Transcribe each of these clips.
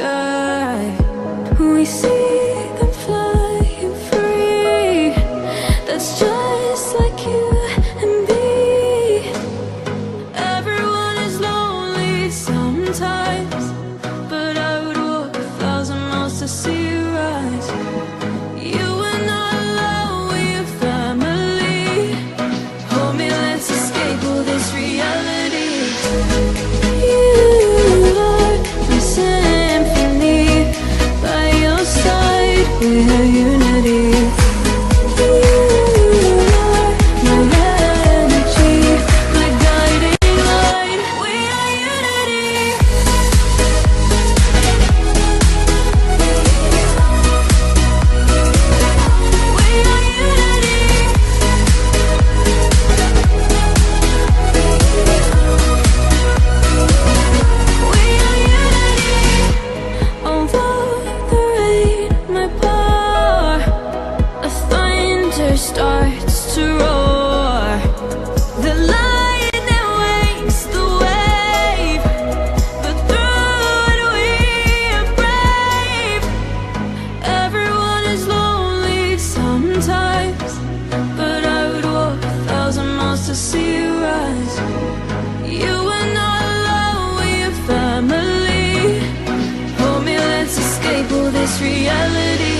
sky. We see them flying free. That's just like you and me. Everyone is lonely sometimes, but I would walk 1,000 miles to see you rise. You are not alone, we're family. Hold me, let's escape all this reality. You are my symphony. By your side, we have unity. You are my energy, my guiding light. We are unity. We are unity. We are unity. Although the rain might pour, a thunder starts to roar. The lightning wakes the wave, but through it we are brave. Everyone is lonely sometimes, but I would walk 1,000 miles to see you rise. You are not alone, we are family. Hold me, let's escape all this reality.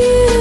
You